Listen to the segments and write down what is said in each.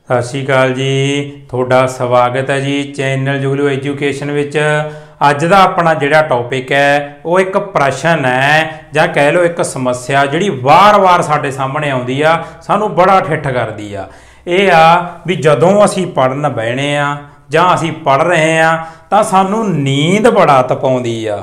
सत श्री अकाल जी, थोड़ा स्वागत है जी चैनल जुगलू एजुकेशन विच। अज का अपना जिहड़ा टॉपिक है वो एक प्रश्न है जां कह लो एक समस्या जिहड़ी वार वार साडे सामने आउंदी आ, सानू बड़ा ठिठ करदी आ। ये आ भी जदों असीं पढ़न बहने आ जां असीं पढ़ रहे आ तां सानू नींद बड़ा तपाउंदी आ।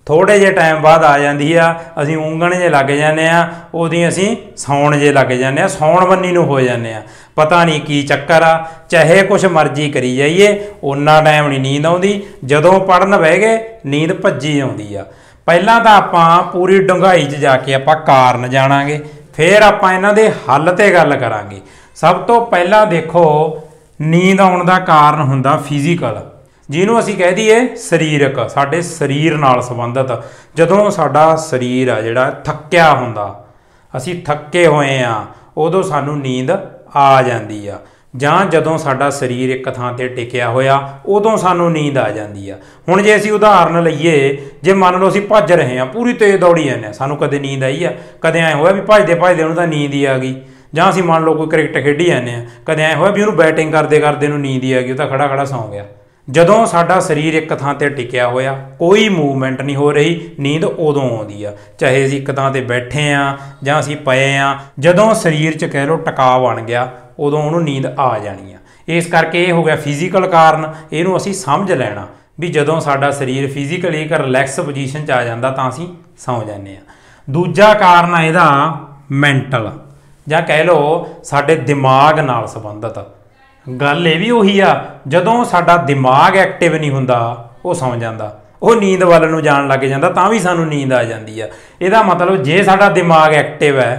थोड़े जे टाइम बाद आ जाती आ, असीं ऊँघण जे लग जाने आ, उहदी असीं सौण जे लग जाने आ, सौण बन्नी नूं हो जाने आ। पता नहीं की चक्कर आ, चाहे कुछ मर्जी करी जाइए उन्ना टाइम नहीं नींद आउंदी। जदों पढ़न बह गए नींद भज्जी आउंदी आ। पहिलां तां आपां पूरी डूंघाई च जाके आपां कारण जाणांगे, फिर आपां इन्हां दे हल ते गल करांगे। सब तो पहलां देखो, नींद आउण दा कारण हुंदा फिजिकल, जिन्हों असीं कह दईए सरीरक, साडे शरीर नाल संबंधित। जदों साडा शरीर आ जिहड़ा थक्किया हुंदा, असीं थक्के होए आ, उदों सानूं नींद आ जांदी आ। जां जदों साडा शरीर एक थां ते टिकिया होया उदों सानूं नींद आ जांदी आ। हुण जे असीं उदाहरण लईए, जे मान लो असीं भज रहे हैं, पूरी तेज दौड़ी जाने, सानूं कदे नींद आई आ? कदे ऐ होया भी भजदे भजदे उहनूं तां नींद ही आ गई। जां असीं मान लो कोई क्रिकेट खेडी जाने, कदे ऐ होया भी उहनूं बैटिंग करदे करदे नूं नींद ही आ गई, उह तां खड़ा खड़ा सौं गया। जदों साडा शरीर एक थां ते टिकिया होया, कोई मूवमेंट नहीं हो रही, नींद उदों आउंदी आ। चाहे असीं एक थां ते बैठे आ जां असीं पए आ, जदों शरीर च कह लो टकाव बन गया उदों उहनूं नींद आ जानी आ। इस करके ये हो गया फिजिकल कारण। इहनूं असीं समझ लैणा भी जदों साडा शरीर फिजिकली एक रिलैक्स पोजीशन च आ जांदा तां असीं सौं जाने आ। दूजा कारण आ इहदा मैंटल, जां कह लो साडे दिमाग नाल संबंधित। गल ये भी उही आ, जदों साडा दिमाग एक्टिव नहीं हुंदा वो सौं जांदा, वो नींद वल नूं जाण लग जांदा, तां भी सानूं नींद आ जांदी आ। इहदा मतलब जे साडा दिमाग एक्टिव है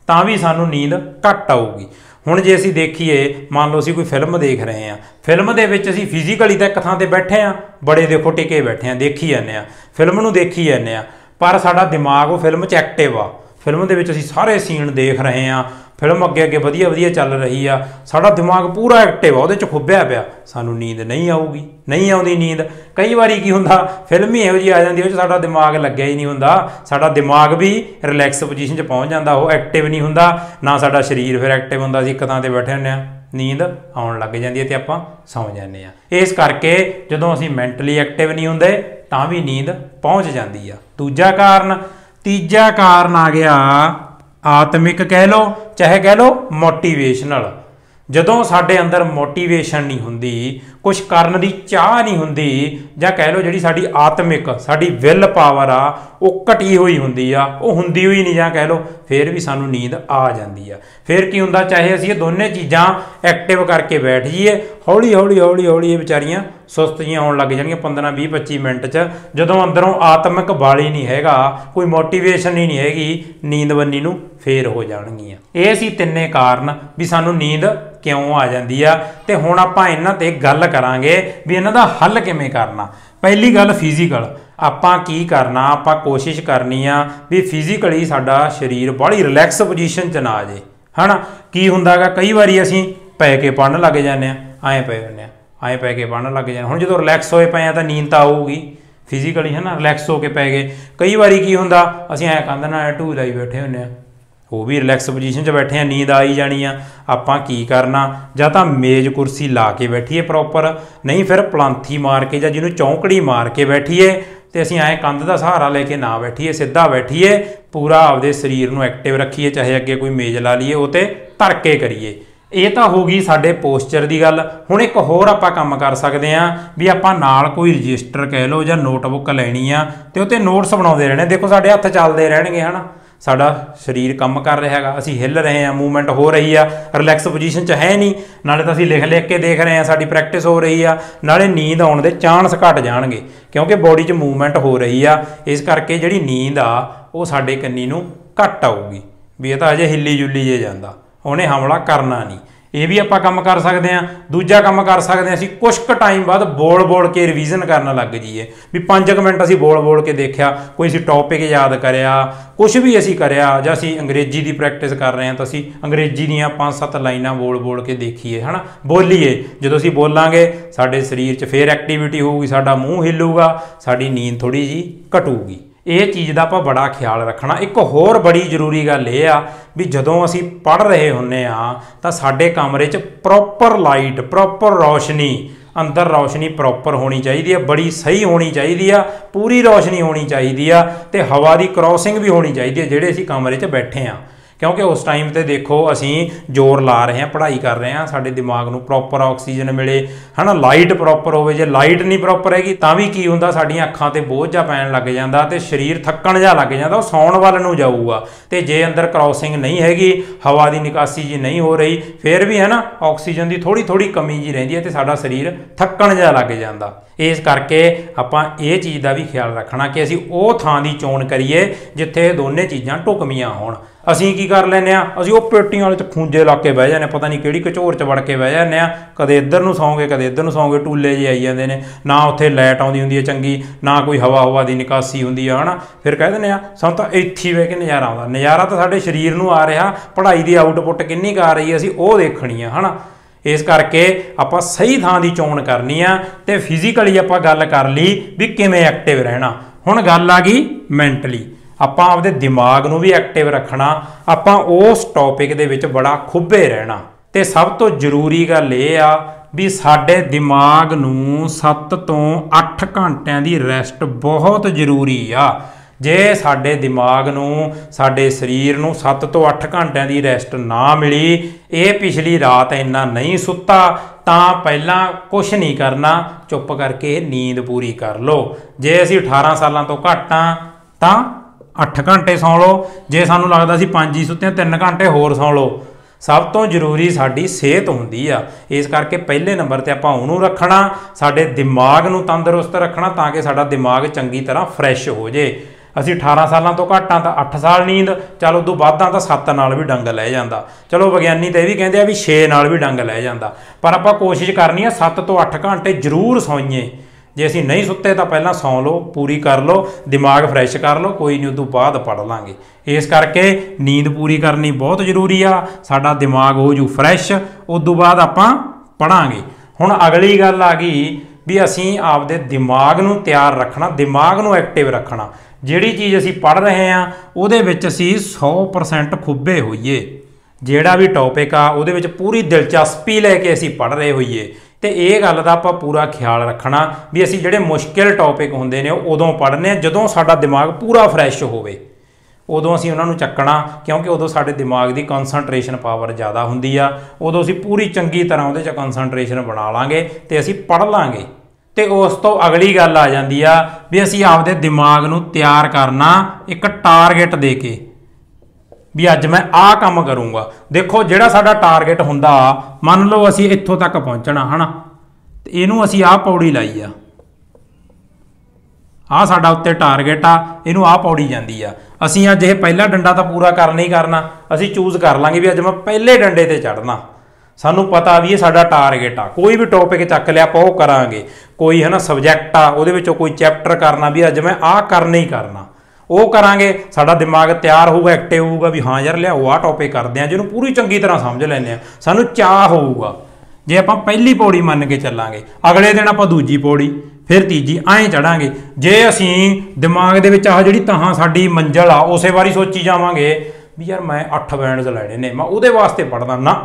तां भी सानूं नींद घट आऊगी। हुण जे असीं देखीए, मान लो असीं कोई फिल्म देख रहे हैं, फिल्म दे विच असीं फिजिकली तां एक थां ते बैठे आ, बड़े देखो टिके बैठे आ, देखी जाने आ, फिल्म नूं देखी जाने आ, पर साडा दिमाग वो फिल्म च एक्टिव आ। फिल्म दे विच असीं सारे सीन देख रहे हैं, फिल्म अगे अगे वधिया वधिया चल रही आ, साडा दिमाग पूरा एक्टिव आ, उहदे च खुब्बिया पिया, सानूं नींद नहीं आऊगी, नहीं आउंदी नींद। कई वारी की हुंदा, फिल्म ही इहो जी आ जांदी, उह च साडा दिमाग लग्गिया ही नहीं हुंदा, साडा दिमाग भी रिलैक्स पोजीशन च पहुंच जांदा, वो एक्टिव नहीं हुंदा, ना साडा शरीर फिर एक्टिव हुंदा। असीं एक थां ते बैठे हुंदे आ, नींद आउण लग जांदी है ते आपां सौं जाने आ। इस करके जदों असीं मैंटली एक्टिव नहीं हुंदे तां भी नींद पहुंच जांदी आ। दूजा कारण। तीजा कारण आ गया आत्मिक, कह लो चाहे कह लो मोटिवेशनल। जदों साडे अंदर मोटिवेशन नहीं हुंदी, कुछ करन दी चाह नहीं हुंदी, जां कह लो जिहड़ी साडी आत्मिक साडी विल पावर आ वो घटी हुई हुंदी आ, वो हुंदी हुई नहीं, जां कह लो फिर भी सानूं नींद आ जांदी आ। फिर की हुंदा, चाहे असीं दोनों चीज़ां एक्टिव करके बैठ जाइए, हौली हौली हौली हौली ये विचारियां सुस्त जिहियां होण लग जाणगियां 15-20-25 मिनट च। जदों अंदरों आत्मिक बल ही नहीं हैगा, कोई मोटिवेशन ही नहीं हैगी, नींद बन्नी नूं फेर हो जाणगियां। ये सी तिन्ने कारण भी सानूं नींद क्यों आ जांदी आ। ते हुण आपां इन्हां ते गल करांगे भी इन्हां दा हल किवें करना। पहली गल फिजिकल, आपां की करना, आपां कोशिश करनी आ भी फिजिकली साडा शरीर बड़ी रिलैक्स पोजीशन च ना आ जाए, है ना। की हुंदा गा, कई वारी असीं पै के पढ़न लग जाने, ऐं पए हुंदे आ, ऐं पै के पढ़न लग जाने। हुण जदों रिलैक्स होए पए आ तां नींद तां आऊगी फिजिकली, है ना, रिलैक्स होके पै गए। कई वारी की हुंदा, असीं ऐं कंध नाल ढूह लाई बैठे हुंदे आ, वो भी रिलैक्स पोजीशन च बैठे हैं, नींद आ ही जानी आ। आपां की करना, जां तां मेज़ कुर्सी ला के बैठीए प्रॉपर, नहीं फिर पलांथी मार के जां जिन्हों चौंकड़ी मार के बैठीए, ते असीं ऐ कंध दा सहारा लेके ना बैठीए, सिद्धा बैठीए, पूरा आपदे शरीर नूं एक्टिव रखीए, चाहे अगे कोई मेज़ ला लीए उह ते धर के करिए। ये तो हो गई साडे पोस्चर की गल। हुण एक होर आपां काम कर सकते हैं भी आपां नाल कोई रजिस्टर कह लो जां नोटबुक लैनी आ, ते उत्ते नोट्स बनाउंदे रहणे। देखो साडे हत्थ चलदे रहणगे, है ना, साडा शरीर काम कर रहा है, असीं हिल रहे हैं, मूवमेंट हो रही है, रिलैक्स पोजीशन च है नहीं, नाले तो असीं लिख लिख के देख रहे हैं, साडी प्रैक्टिस हो रही है, नाले नींद आउण दे चांस घट जाणगे क्योंकि बॉडी च मूवमेंट हो रही आ। इस करके जिहड़ी नींद आ वो साडे कन्नी नूं घट आऊगी भी ये तां अजे हिली जुली जे जांदा, उहने हमला करना नहीं। ये भी आपां काम कर सकते हैं। दूजा काम कर सकते हैं, असीं कुछ क टाइम बाद बोल बोल के रिवीजन करन लग जाइए भी 5 मिनट असीं बोल बोल के देखिया, कोई असीं टॉपिक याद करिया, कुछ भी असीं करिया, जां असीं अंग्रेजी की प्रैक्टिस कर रहे हैं तो असीं अंग्रेजी दीयां 5-7 लाइनां बोल बोल के देखीए, है ना, बोलीए। जदों असीं बोलांगे साडे शरीर 'च फिर एक्टिविटी होऊगी, साडा मूँह हिलूगा, साडी नींद थोड़ी जी घटूगी। ਇਹ ਚੀਜ਼ ਦਾ ਆਪਾਂ ਬੜਾ ਖਿਆਲ ਰੱਖਣਾ। ਇੱਕ ਹੋਰ ਬੜੀ ਜ਼ਰੂਰੀ ਗੱਲ ਇਹ ਆ ਵੀ ਜਦੋਂ ਅਸੀਂ ਪੜ੍ਹ ਰਹੇ ਹੁੰਦੇ ਆ ਤਾਂ ਸਾਡੇ ਕਮਰੇ 'ਚ ਪ੍ਰੋਪਰ ਲਾਈਟ, ਪ੍ਰੋਪਰ ਰੌਸ਼ਨੀ, ਅੰਦਰ ਰੌਸ਼ਨੀ ਪ੍ਰੋਪਰ ਹੋਣੀ ਚਾਹੀਦੀ ਹੈ, ਬੜੀ ਸਹੀ ਹੋਣੀ ਚਾਹੀਦੀ ਆ, ਪੂਰੀ ਰੌਸ਼ਨੀ ਹੋਣੀ ਚਾਹੀਦੀ ਆ, ਤੇ ਹਵਾ ਦੀ ਕ੍ਰੋਸਿੰਗ ਵੀ ਹੋਣੀ ਚਾਹੀਦੀ ਹੈ ਜਿਹੜੇ ਅਸੀਂ ਕਮਰੇ 'ਚ ਬੈਠੇ ਆ। क्योंकि उस टाइम ते देखो असी जोर ला रहे हैं, पढ़ाई कर रहे हैं, साडे दिमाग नूं प्रॉपर ऑक्सीजन मिले है ना, लाइट प्रॉपर होवे। जे लाइट नहीं प्रॉपर हैगी तां भी की हुंदा, साडीआं अखां ते बोझ जा पैण लग जांदा ते शरीर थक्कण जा लग जांदा, सौण वल नूं जाऊगा। ते जे अंदर क्रॉसिंग नहीं हैगी, हवा की निकासी जी नहीं हो रही, फिर भी है ना ऑक्सीजन की थोड़ी थोड़ी कमी जी रहिंदी है ते साडा शरीर थक्कण जा लग जांदा। इस करके आपां ये चीज़ का भी ख्याल रखना कि असी वो थां की चोण करिए जिथे दोने चीज़ां ढुकमियां होण। असी की कर लैंदे आ, असी वो पेटियां वाले खूंजे ला के बह जाने, पता नहीं किहड़ी घचोर च वड़ के बह जाने, कदे इधर नूं सौंगे कदे इधर नूं सौंगे, टूले जे आई जांदे ने, ना उत्थे लाइट आउंदी हुंदी है चंगी, ना कोई हवा की निकासी हुंदी है ना। फिर कह दिंदे आ सानूं तां इत्थे बह के नज़ारा आउंदा, नज़ारा तां साडे शरीर नूं आ रिहा, पढ़ाई की आउटपुट किन्नी क आ रही है असी वो देखनी है ना। इस करके आपां सही थां की चोण करनी आ। ते फिजिकली आपां गल कर ली भी किवें एक्टिव रहना। हुण गल आ गई मैंटली, आपां आपदे दिमाग नूं भी एक्टिव रखना, आपां उस टॉपिक दे विच बड़ा खुब्बे रहना। ते सब तो जरूरी गल इह आ भी साडे दिमाग नूं 7 तो 8 घंटिਆਂ ਦੀ रैस्ट बहुत जरूरी आ। जे साडे दिमाग नूं, साडे शरीर नूं 7 तो 8 घंटिਆਂ ਦੀ रैस्ट ना मिली, ये पिछली रात इन्ना नहीं सुत्ता, तां पहलां कुछ नहीं करना, चुप करके नींद पूरी कर लो। जे असीं 18 सालां तो घੱਟ आ तां 8 घंटे सौ लो, जे सानूं लगदा सी 5 ही सुत्ते 3 घंटे होर सौ लो। सब तो जरूरी साडी सेहत हुंदी आ, इस करके पहले नंबर ते आपां उहनूं रखना, साडे दिमाग नूं तंदुरुस्त रखना तां कि साडा दिमाग चंगी तरह फ्रैश हो जे। असी 18 सालों तो घੱਟ आ तां 8 साल नींद, चल उदों वध आ तां 7 नाल भी डंग लै जांदा। चलो विग्यानी तो यह भी कहते हैं भी 6 नाल भी डंग लै जांदा, पर आपां कोशिश करनी है 7 तो 8 घंटे जरूर सोईए। जे असी नहीं सुते तो पहला सौ लो, पूरी कर लो, दिमाग फ्रैश कर लो, कोई नहीं उदों बाद पढ़ लांगे। इस करके नींद पूरी करनी बहुत जरूरी आ, साडा दिमाग हो जू फ्रैश, उदों बाद आपां पढ़ांगे। हुण अगली गल आ गई भी असी आपदे दिमाग नूं तैयार रखना, दिमाग नूं एक्टिव रखना। जिहड़ी चीज़ असी पढ़ रहे हैं उहदे विच असी 100% खुब्बे होईए, जिहड़ा भी टॉपिक आ उहदे विच पूरी दिलचस्पी लैके असी पढ़ रहे होईए। तो ये गल का आपां पूरा ख्याल रखना भी असी जिहड़े मुश्किल टॉपिक हुंदे ने उदों पढ़ने जदों साडा दिमाग पूरा फ्रैश होवे, उदों असी उन्हां नूं चक्कना, क्योंकि उदों साडे दिमाग की कंसनट्रेशन पावर ज़्यादा हुंदी आ, उदों असी पूरी चंगी तरह उहदे च कंसनट्रेशन बना लांगे ते असी पढ़ लांगे। तो उस तो अगली गल आ जाती आ भी असी आपदे दिमाग नूं तैयार करना एक टारगेट दे के भी अज मैं आ काम करूँगा। देखो जिहड़ा साडा टारगेट हुंदा, मान लो असी इत्थों तक पहुँचना है ना, तो इनू असी आ पौड़ी लाई आ साडा उत्ते टारगेट आ, इनू आ पौड़ी जांदी आ। असी अज ये पहला डंडा तो पूरा करना ही करना, असी चूज कर लांगे भी अज मैं पहले डंडे ते चढ़ना। सानू पता भी ये साडा टारगेट आ, कोई भी टॉपिक चक लिया आपां ओह करांगे, कोई है ना सबजैक्ट आ उहदे विचों कोई चैप्टर करना भी अज मैं आ करना ही करना, वो करांगे। साडा दिमाग तैयार होऊगा, एक्टिव होऊगा भी हाँ यार लियाओ आ टॉपिक करते हैं, जिन्होंने पूरी चंगी तरह समझ लैंदे आ, सानू चाह होऊगा। जे आपां पहली पौड़ी मन के चलांगे, अगले दिन आपां दूजी पौड़ी, फिर तीजी, ऐं चढ़ांगे। जे असीं दिमाग दे विच आह जिहड़ी ताहां साडी मंजिल आ उसे वारी सोची जावांगे भी यार मैं 8 बैंड्स लैणे ने, मैं उहदे वास्ते पढ़दा ना,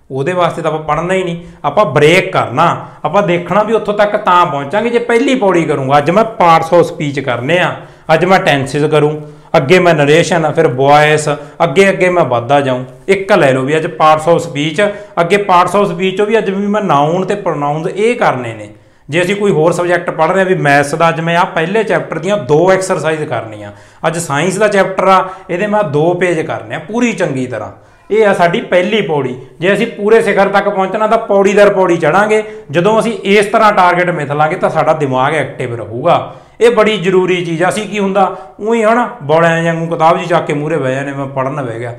ਉਹਦੇ वास्ते तो आप पढ़ना ही नहीं, आप ब्रेक करना, आप देखना भी उत्थों तक तां पहुँचांगे जे पहली पौड़ी करूँगा। अज मैं पार्ट्स ऑफ स्पीच करने आ, अज मैं टेंसिस करूँ, अगे मैं नरेशन, फिर वॉइस, अगे अगे मैं बढ़ता जाऊँ। एक लै लो भी अज पार्ट्स ऑफ स्पीच, अगे पार्ट्स ऑफ स्पीच भी अज भी मैं नाउन ते प्रोनाउन ये करने ने। जे असीं कोई होर सबजैक्ट पढ़ रहे हैं भी मैथ्स का, अज मैं आ पहले चैप्टर दियां 2 एक्सरसाइज करनियां, अज साइंस का चैप्टर आ ये मैं 2 पेज करने पूरी चंगी तरह। ये आ साडी पहली पौड़ी। जे असीं पूरे शिखर तक पहुँचना तो पौड़ी दर पौड़ी चढ़ांगे। जदों असीं इस तरह टारगेट मिथ लांगे तो साडा दिमाग एक्टिव रहूगा। ये बड़ी जरूरी चीज़। असीं की हुंदा उही है ना बौड़ियां वांगू किताब जी चक के मूहरे बह जाने, मैं पढ़न बह गया,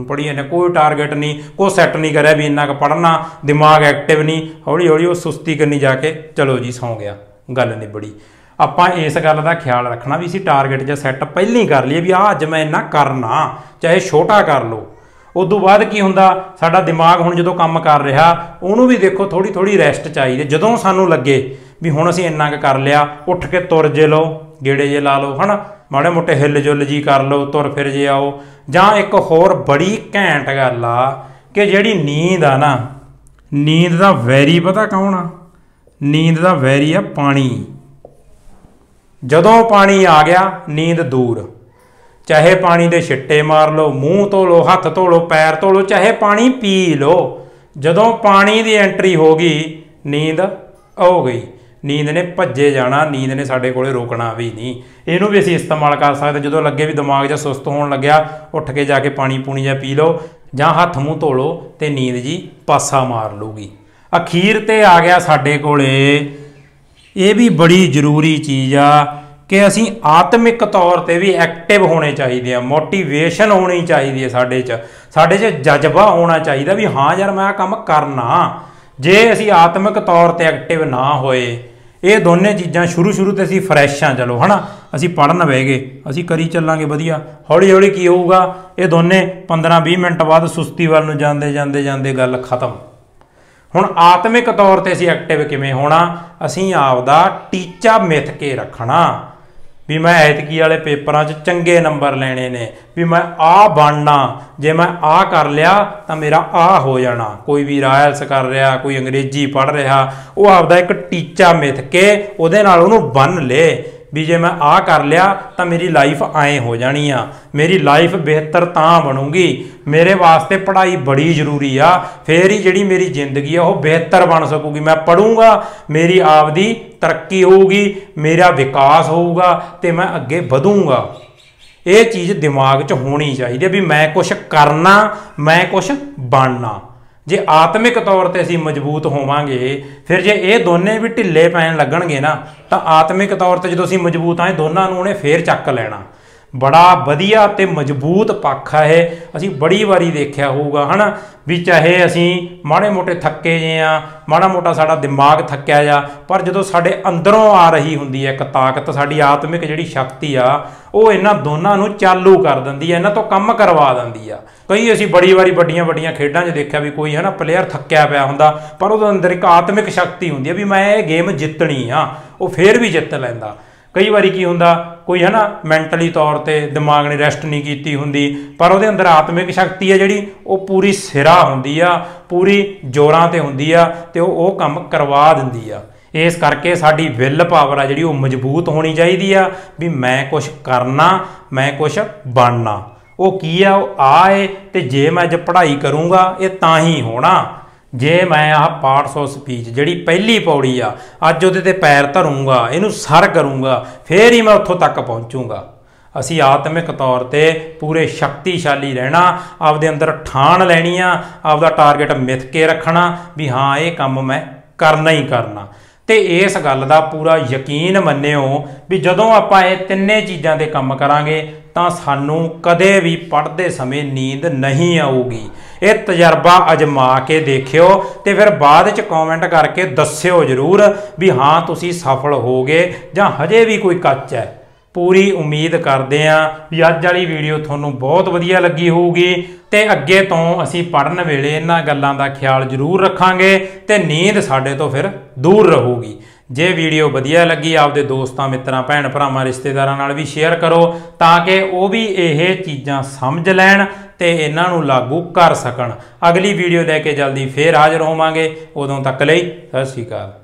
पढ़ी जाने, कोई टारगेट नहीं, कोई सैट नहीं करिया भी इन्ना क पढ़ना, दिमाग एक्टिव नहीं, हौली हौली वो सुस्ती करनी जाके चलो जी सौ गया, गल निबड़ी। आपां इस गल का ख्याल रखना भी असीं टारगेट जो सैट पहले ही कर लीए भी अज मैं इन्ना करना, चाहे छोटा कर लो। उदों बाद की हुंदा साडा दिमाग हुण जदों काम कर रहा उहनूं भी देखो थोड़ी थोड़ी रैस्ट चाहिए। जदों सानूं लगे भी हुण असीं इन्ना क कर लिया, उठ के तुर जे लो, गेड़े जे ला लो है ना, माड़े मोटे हिल जुल जी कर लो, तुर फिर जे आओ। जां एक होर बड़ी घैंट गल आ कि जिहड़ी नींद आ ना, नींद दा वैरी पता कौन आ? नींद दा वैरी आ पानी। जदों पानी आ गया नींद दूर। चाहे पानी दे छिट्टे मार लो, मूँह धो लो, हथ धो लो, पैर धो लो, चाहे पानी पी लो, जदों पानी की एंट्री हो गई नींद हो गई। नींद ने भज्जे जाना, नींद ने साडे कोले रोकना भी नहीं। इनू भी असीं इस्तेमाल कर सकते। जो लगे भी दिमाग जा सुस्त होण लग्या, उठ के जाके पानी पूनी जा पी लो, जां हथ मूँह धो लो, तो नींद जी पासा मार लूगी। अखीर ते आ गया साडे कोले ये भी बड़ी जरूरी चीज़ आ कि असीं आत्मिक तौर पर भी एक्टिव होने चाहिए, मोटिवेशन होनी चाहिए, साडे च जज्बा होना चाहिए भी हाँ यार मैं काम करना। जे असीं आत्मिक तौर पर एक्टिव ना होए, ये दोनों चीज़ां शुरू तो असीं फ्रैश हाँ, चलो है ना, असीं पढ़न बह गए, असीं करी चलांगे वधिया, हौली हौली की होऊगा, ये दोनों 15-20 मिनट बाद सुस्ती वाल नूं जांदे जांदे जांदे गल खत्म। हुण आत्मिक तौर पर असीं एक्टिव किवें होना? असीं आपदा टीचा मिथ के रखना भी मैं ऐतकी वाले पेपरां 'च चंगे नंबर लैणे ने, भी मैं आ बनना, जे मैं आ कर लिया तो मेरा आ हो जाना। कोई भी रायल्स कर रहा, कोई अंग्रेजी पढ़ रहा, वो आपदा एक टीचा मिथ के उहदे नाल उहनूं बन ले भी जे मैं आ कर लिया तो मेरी लाइफ आए हो जानी आ, मेरी लाइफ बेहतर तां बनूगी, मेरे वास्ते पढ़ाई बड़ी जरूरी आ, फिर ही जिहड़ी मेरी जिंदगी आ वो बेहतर बन सकूगी। मैं पढ़ूंगा, मेरी आपदी तरक्की होगी, मेरा विकास होगा, तो मैं अगे वधूंगा। ये चीज़ दिमाग च होनी चाहिए भी मैं कुछ करना, मैं कुछ बनना। जे आत्मिक तौर पर असीं मजबूत होवांगे, फिर जे ये दोनों भी ढिले पैन लगणगे ना, तो आत्मिक तौर पर जो असीं मजबूत आए दोनों नूं उहने फिर चक लैणा। बड़ा वधिया ते मजबूत पक्ष है। असीं बड़ी वारी देखिया होऊगा है ना भी चाहे असीं माड़े मोटे थक्के जे आ, माड़ा मोटा साडा दिमाग थक्या जा, पर जदों साडे अंदरों आ रही हुंदी है एक ताकत, साडी आत्मिक जिहड़ी शक्ति आ वो इन्हां दोनां नूं चालू कर दिंदी है, इन्हां तों काम करवा दिंदी आ। कई असीं बड़ी वारी वड्डियां खेडां 'च देखिया भी कोई है ना प्लेयर थक्या पिया हुंदा, पर उहदे अंदर एक आत्मिक शक्ति हुंदी है भी मैं ये गेम जितनी आ, वो फिर भी जित लैंदा। कई बारी की हुंदा कोई है ना मैंटली तौर पर दिमाग ने रेस्ट नहीं की हुंदी, पर उहदे अंदर आत्मिक शक्ति है जिहड़ी वो पूरी सिरा हुंदी आ, पूरी जोरां ते हुंदी आ, ते वो काम करवा दिंदी आ। इस करके साडी विल पावर आ जिहड़ी वो मजबूत होनी चाहिए आ भी मैं कुछ करना, मैं कुछ बनना। वो की आ है, तो जे मैं अज पढ़ाई करूँगा ये तां ही होना। जे मैं आह पार्ट सौ स्पीच जिहड़ी पहली पौड़ी आ अज उहदे ते पैर धरूँगा, इनू सर करूँगा, फिर ही मैं उत्थों तक पहुँचूँगा। असी आत्मिक तौर पर पूरे शक्तिशाली रहना, आपदे अंदर ठान लैनी आ, आपदा टारगेट मिथ के रखना भी हाँ ये काम मैं करना ही करना। तो इस गल का पूरा यकीन मन्नियो भी जदों आपां ये तिन्ने चीज़ां ते काम करांगे तो सानू कदे भी पढ़ते समय नींद नहीं आऊगी। ये तजर्बा अजमा के देखियो तो फिर बाद च कॉमेंट करके दस्सियो जरूर भी हाँ तुसी सफल हो गए जां हजे भी कोई कच्च है। पूरी उम्मीद करते हैं भी अज वाली वीडियो थोनों बहुत वधिया लगी होगी, तो अगे तो असी पढ़न वेले इन्हां गल्लां दा ख्याल जरूर रखांगे ते नींद साडे तो फिर दूर रहूगी। जे वीडियो वधिया लगी आपदे दोस्तां मित्रां भैण भरावां रिश्तेदारां नाल भी शेयर करो ताकि वो भी ये चीज़ां समझ लैण ते इन्हां नूं लागू कर सकण। अगली वीडियो लैके जल्दी फिर हाज़र होवांगे, उदों तक लई सत श्री अकाल।